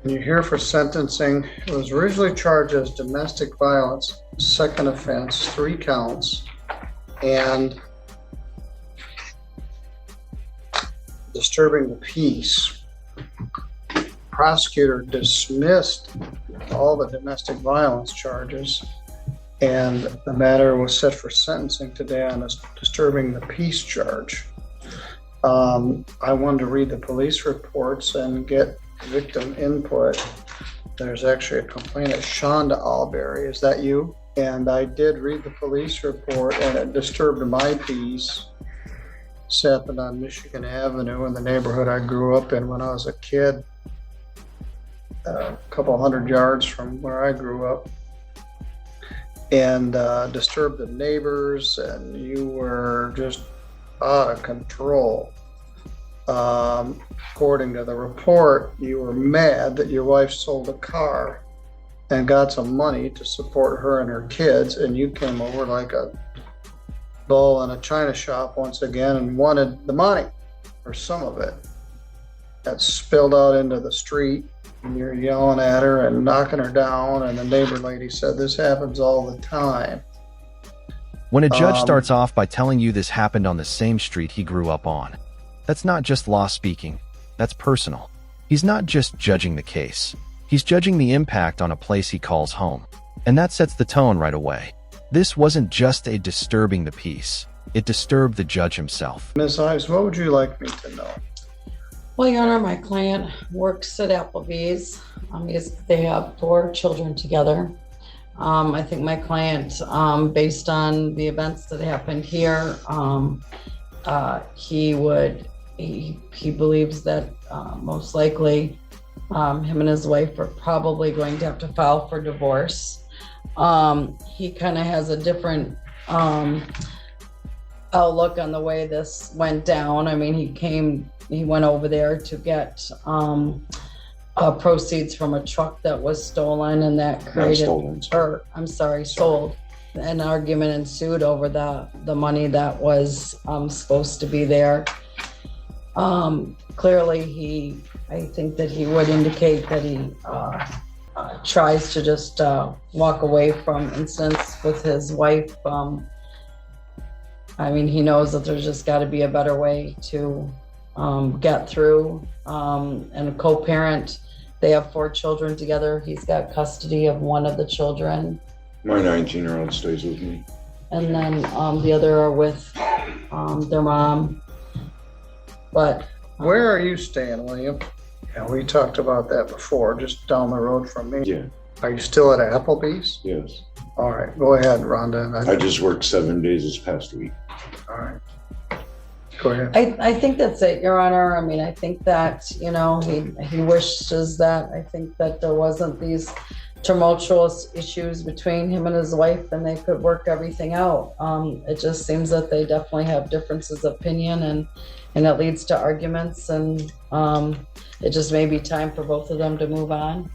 And you're here for sentencing. It was originally charged as domestic violence, second offense, 3 counts, and disturbing the peace. Prosecutor dismissed all the domestic violence charges, and the matter was set for sentencing today on a disturbing the peace charge. I wanted to read the police reports and get victim input. There's actually a complainant, Shonda Alberry. Is that you? And I did read the police report, and it disturbed my peace. This happened on Michigan Avenue in the neighborhood I grew up in when I was a kid, a couple hundred yards from where I grew up, and disturbed the neighbors, and you were just out of control. According to the report, you were mad that your wife sold a car and got some money to support her and her kids, and you came over like a bull in a china shop once again and wanted the money, or some of it. That spilled out into the street, and you're yelling at her and knocking her down, and the neighbor lady said this happens all the time. When a judge starts off by telling you this happened on the same street he grew up on, that's not just law speaking, that's personal. He's not just judging the case. He's judging the impact on a place he calls home. And that sets the tone right away. This wasn't just a disturbing the peace. It disturbed the judge himself. Ms. Ives, what would you like me to know? Well, Your Honor, my client works at Applebee's. They have 4 children together. I think my client, based on the events that happened here, he believes that most likely him and his wife are probably going to have to file for divorce. He kind of has a different outlook on the way this went down. I mean, he went over there to get proceeds from a truck that was stolen, and that created, sold. An argument ensued over the money that was supposed to be there. Clearly, I think that he would indicate that he tries to just walk away from incidents with his wife. I mean, he knows that there's just got to be a better way to get through. And a co-parent, they have 4 children together. He's got custody of one of the children. My 19-year-old stays with me. And then the other are with their mom. But where are you staying, William? Yeah, we talked about that before, just down the road from me. Yeah. Are you still at Applebee's? Yes. All right, go ahead, Rhonda. I just worked 7 days this past week. All right. Go ahead. I think that's it, Your Honor. I mean, I think that, he wishes that. I think that there wasn't these tumultuous issues between him and his wife, and they could work everything out. It just seems that they definitely have differences of opinion, and it leads to arguments, and it just may be time for both of them to move on.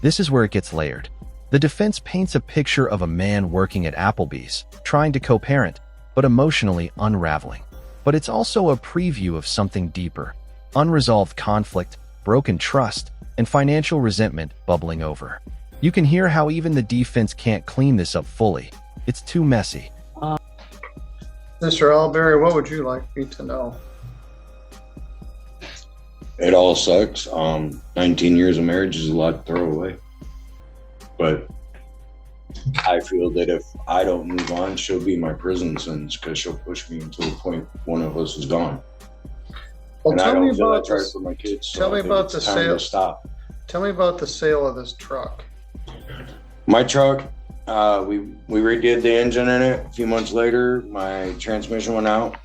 This is where it gets layered. The defense paints a picture of a man working at Applebee's, trying to co-parent, but emotionally unraveling. But it's also a preview of something deeper: unresolved conflict, broken trust, and financial resentment bubbling over. You can hear how even the defense can't clean this up fully. It's too messy. Mr. Alberry, what would you like me to know? It all sucks. 19 years of marriage is a lot to throw away. But I feel that if I don't move on, she'll be my prison sentence, because she'll push me until the point one of us is gone. Well, and I tell don't me feel about that's right this. for my kids. Tell me about the sale. Stop. Tell me about the sale of this truck. My truck, we redid the engine in it. A few months later, my transmission went out.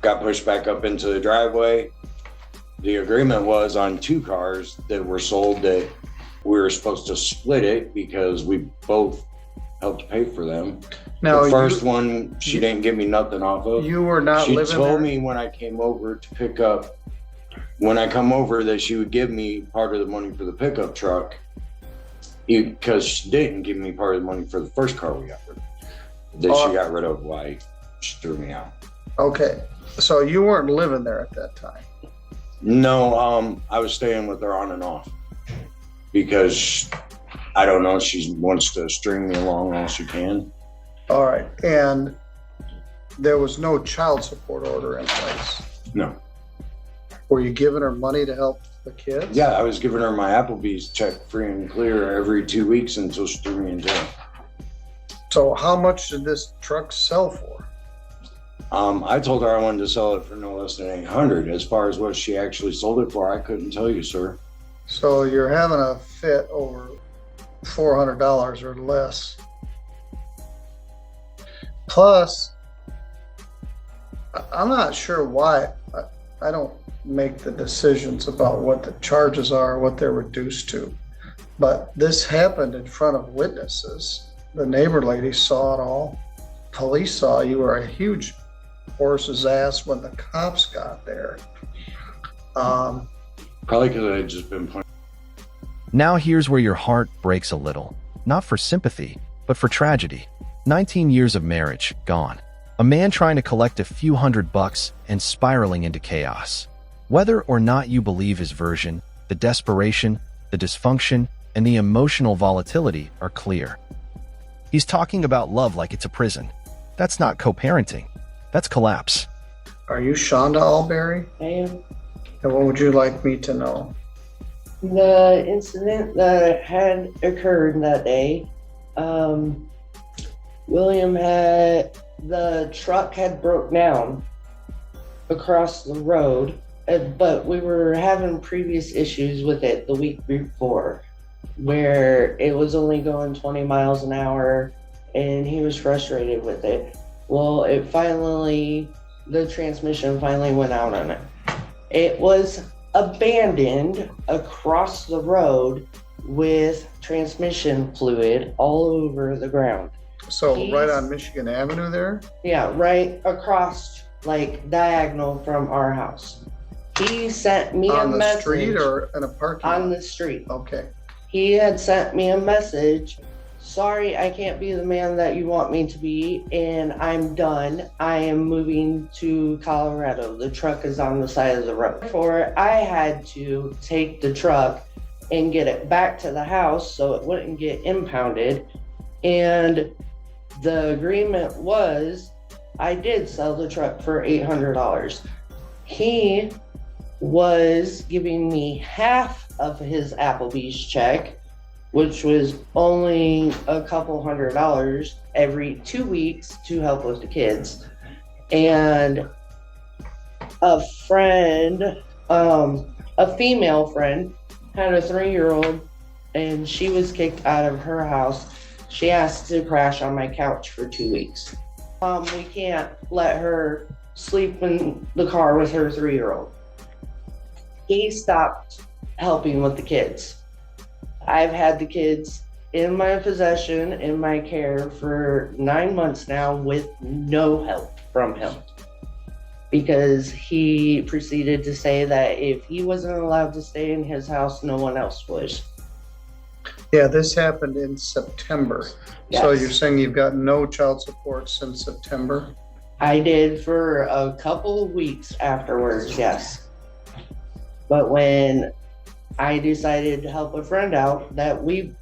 Got pushed back up into the driveway. The agreement was on 2 cars that were sold that we were supposed to split it because we both helped pay for them. Now, the first one, she didn't give me nothing off of. You were not She living told there? me when I came over to pick up, when I come over, that she would give me part of the money for the pickup truck, because she didn't give me part of the money for the first car we got rid of. That she got rid of, why she threw me out. Okay, so you weren't living there at that time? No, I was staying with her on and off because I don't know, she wants to string me along all she can. All right, and there was no child support order in place. No. Were you giving her money to help the kids? Yeah, I was giving her my Applebee's check free and clear every 2 weeks until she threw me in jail. So how much did this truck sell for? I told her I wanted to sell it for no less than 800. As far as what she actually sold it for, I couldn't tell you, sir. So you're having a fit over $400 or less. Plus, I'm not sure why I don't make the decisions about what the charges are, what they're reduced to. But this happened in front of witnesses. The neighbor lady saw it all. Police saw you were a huge horse's ass when the cops got there. Probably because I had just been punched. Now here's where your heart breaks a little. Not for sympathy, but for tragedy. 19 years of marriage, gone. A man trying to collect a few $100 and spiraling into chaos. Whether or not you believe his version, the desperation, the dysfunction, and the emotional volatility are clear. He's talking about love like it's a prison. That's not co-parenting. That's collapse. Are you Shonda Alberry? I am. And what would you like me to know? The incident that had occurred that day, the truck had broke down across the road, but we were having previous issues with it the week before, where it was only going 20 miles an hour and he was frustrated with it. Well, the transmission finally went out on it. It was abandoned across the road with transmission fluid all over the ground. So right on Michigan Avenue there? Yeah, right across, like diagonal from our house. He sent me a message. On the street or in a parking lot? On the street. Okay. He had sent me a message. Sorry, I can't be the man that you want me to be, and I'm done. I am moving to Colorado. The truck is on the side of the road. Therefore, I had to take the truck and get it back to the house so it wouldn't get impounded. And the agreement was I did sell the truck for $800. He was giving me half of his Applebee's check, which was only a couple $100 every 2 weeks to help with the kids. And a friend, a female friend, had a 3-year-old and she was kicked out of her house. She asked to crash on my couch for 2 weeks. We can't let her sleep in the car with her 3-year-old. He stopped helping with the kids. I've had the kids in my possession, in my care for 9 months now with no help from him, because he proceeded to say that if he wasn't allowed to stay in his house, no one else was. Yeah, this happened in September. So Yes. you're saying you've got no child support since September? I did for a couple of weeks afterwards, yes. But when I decided to help a friend out that we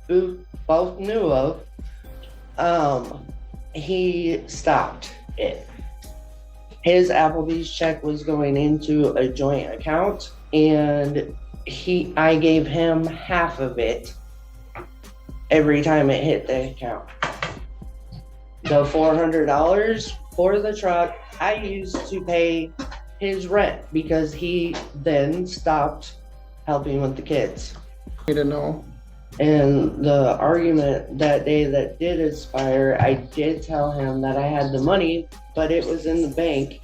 both knew of, he stopped it. His Applebee's check was going into a joint account, and I gave him half of it every time it hit the account. The $400 for the truck I used to pay his rent, because he then stopped helping with the kids. Need to know. And the argument that day that did expire, I did tell him that I had the money, but it was in the bank,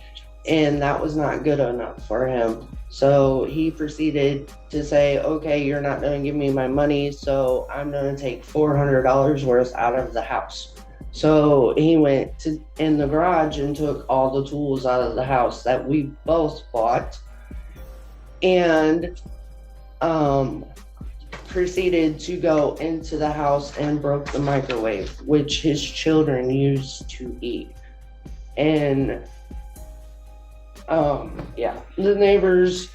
and that was not good enough for him. So he proceeded to say, okay, you're not going to give me my money, so I'm going to take $400 worth out of the house. So he went in the garage and took all the tools out of the house that we both bought, and proceeded to go into the house and broke the microwave, which his children used to eat. And the neighbors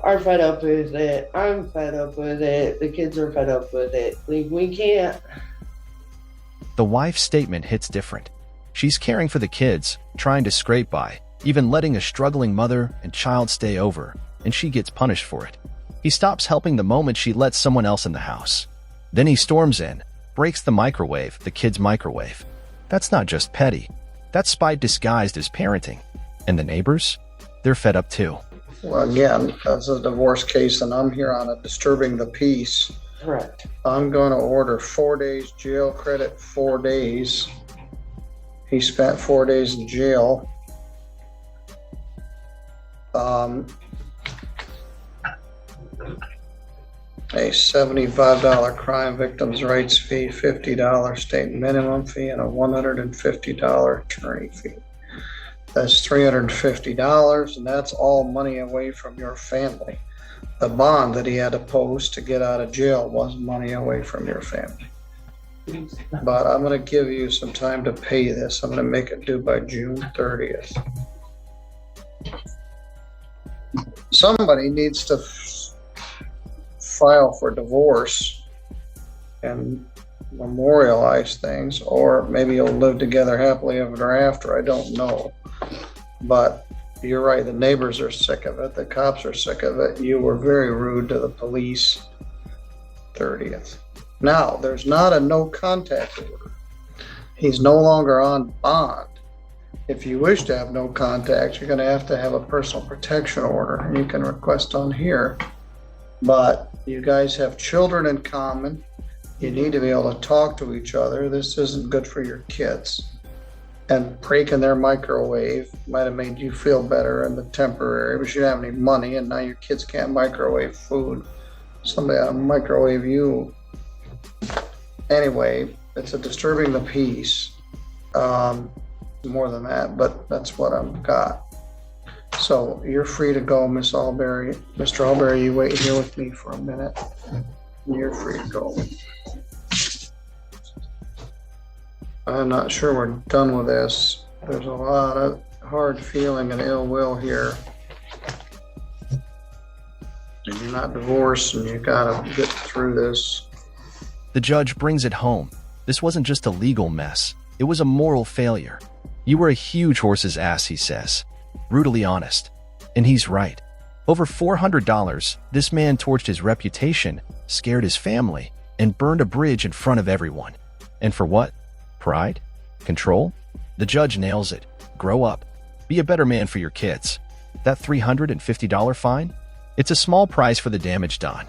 are fed up with it. I'm fed up with it. The kids are fed up with it. Like, we can't. The wife's statement hits different. She's caring for the kids, trying to scrape by, even letting a struggling mother and child stay over, and she gets punished for it. He stops helping the moment she lets someone else in the house. Then he storms in, breaks the microwave, the kid's microwave. That's not just petty. That's spite disguised as parenting. And the neighbors? They're fed up too. Well, again, that's a divorce case, and I'm here on a disturbing the peace. Correct. I'm going to order 4 days jail credit, 4 days. He spent 4 days in jail. A $75 crime victims' rights fee, $50 state minimum fee, and a $150 attorney fee. That's $350, and that's all money away from your family. The bond that he had to post to get out of jail was money away from your family. But I'm going to give you some time to pay this. I'm going to make it due by June 30th. Somebody needs to file for divorce and memorialize things, or maybe you'll live together happily ever after. I don't know. But you're right, the neighbors are sick of it. The cops are sick of it. You were very rude to the police. 30th. Now, there's not a no contact order. He's no longer on bond. If you wish to have no contact, you're going to have a personal protection order, and you can request on here. But you guys have children in common. You need to be able to talk to each other. This isn't good for your kids. And breaking their microwave might have made you feel better in the temporary, but you don't have any money, and now your kids can't microwave food. Somebody ought to microwave you. Anyway, it's a disturbing the peace. More than that, but that's what I've got. So you're free to go, Miss Alberry. Mr. Alberry, you wait here with me for a minute. You're free to go. I'm not sure we're done with this. There's a lot of hard feeling and ill will here. And you're not divorced, and you gotta get through this. The judge brings it home. This wasn't just a legal mess. It was a moral failure. You were a huge horse's ass, he says. Brutally honest. And he's right. Over $400, this man torched his reputation, scared his family, and burned a bridge in front of everyone. And for what? Pride? Control? The judge nails it. Grow up. Be a better man for your kids. That $350 fine? It's a small price for the damage done.